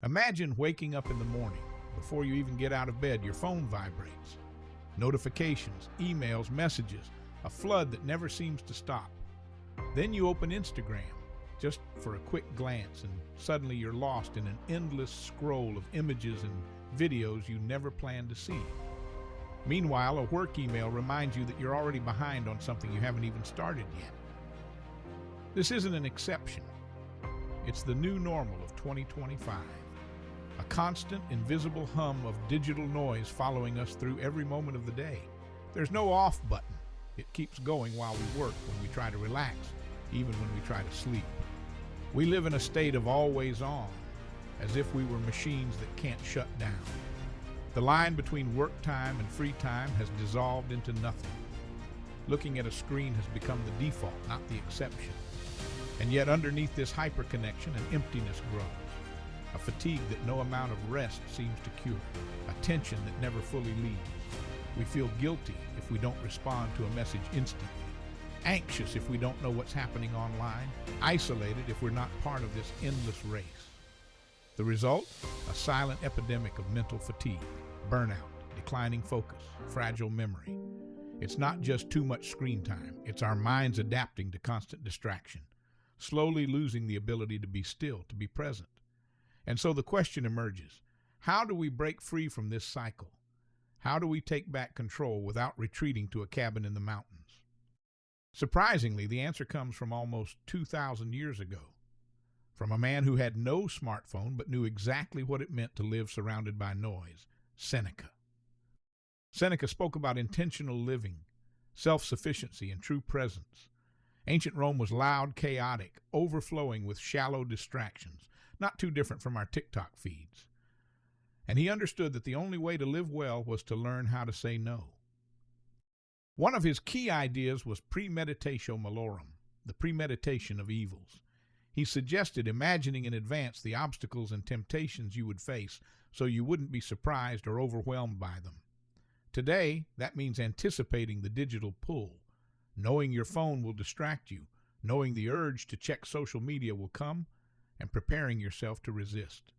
Imagine waking up in the morning. Before you even get out of bed, your phone vibrates. Notifications, emails, messages, a flood that never seems to stop. Then you open Instagram, just for a quick glance, and suddenly you're lost in an endless scroll of images and videos you never planned to see. Meanwhile, a work email reminds you that you're already behind on something you haven't even started yet. This isn't an exception. It's the new normal of 2025. A constant, invisible hum of digital noise following us through every moment of the day. There's no off button. It keeps going while we work, when we try to relax, even when we try to sleep. We live in a state of always on, as if we were machines that can't shut down. The line between work time and free time has dissolved into nothing. Looking at a screen has become the default, not the exception. And yet underneath this hyperconnection, an emptiness grows. A fatigue that no amount of rest seems to cure. A tension that never fully leaves. We feel guilty if we don't respond to a message instantly. Anxious if we don't know what's happening online. Isolated if we're not part of this endless race. The result? A silent epidemic of mental fatigue, burnout, declining focus, fragile memory. It's not just too much screen time. It's our minds adapting to constant distraction, slowly losing the ability to be still, to be present. And so the question emerges, how do we break free from this cycle? How do we take back control without retreating to a cabin in the mountains? Surprisingly, the answer comes from almost 2,000 years ago, from a man who had no smartphone but knew exactly what it meant to live surrounded by noise, Seneca. Seneca spoke about intentional living, self-sufficiency, and true presence. Ancient Rome was loud, chaotic, overflowing with shallow distractions, not too different from our TikTok feeds. And he understood that the only way to live well was to learn how to say no. One of his key ideas was premeditatio malorum, the premeditation of evils. He suggested imagining in advance the obstacles and temptations you would face so you wouldn't be surprised or overwhelmed by them. Today, that means anticipating the digital pull, knowing your phone will distract you, knowing the urge to check social media will come, and preparing yourself to resist.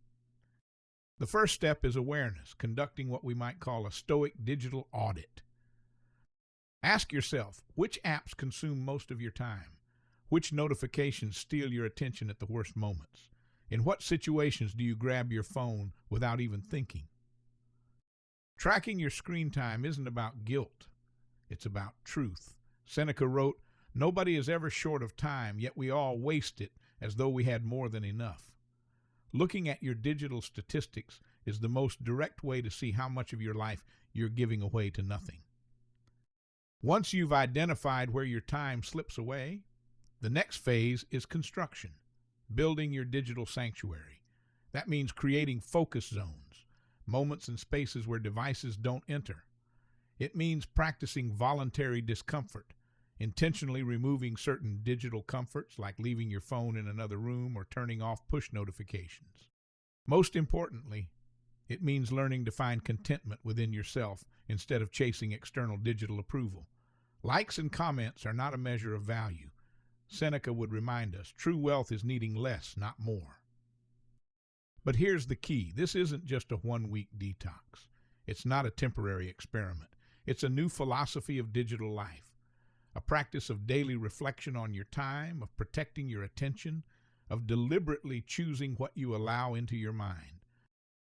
The first step is awareness, conducting what we might call a Stoic digital audit. Ask yourself, which apps consume most of your time? Which notifications steal your attention at the worst moments? In what situations do you grab your phone without even thinking? Tracking your screen time isn't about guilt. It's about truth. Seneca wrote, "Nobody is ever short of time, yet we all waste it as though we had more than enough." Looking at your digital statistics is the most direct way to see how much of your life you're giving away to nothing. Once you've identified where your time slips away, the next phase is construction, building your digital sanctuary. That means creating focus zones, moments and spaces where devices don't enter. It means practicing voluntary discomfort, intentionally removing certain digital comforts like leaving your phone in another room or turning off push notifications. Most importantly, it means learning to find contentment within yourself instead of chasing external digital approval. Likes and comments are not a measure of value. Seneca would remind us, true wealth is needing less, not more. But here's the key. This isn't just a one-week detox. It's not a temporary experiment. It's a new philosophy of digital life, a practice of daily reflection on your time, of protecting your attention, of deliberately choosing what you allow into your mind.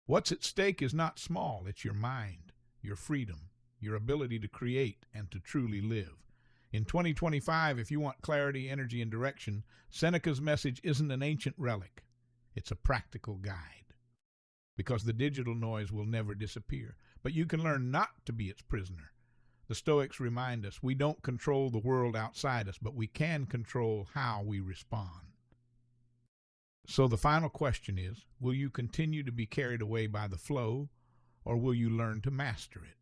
What's at stake is not small. It's your mind, your freedom, your ability to create and to truly live. In 2025, if you want clarity, energy, and direction, Seneca's message isn't an ancient relic. It's a practical guide. Because the digital noise will never disappear, but you can learn not to be its prisoner. The Stoics remind us we don't control the world outside us, but we can control how we respond. So the final question is, will you continue to be carried away by the flow, or will you learn to master it?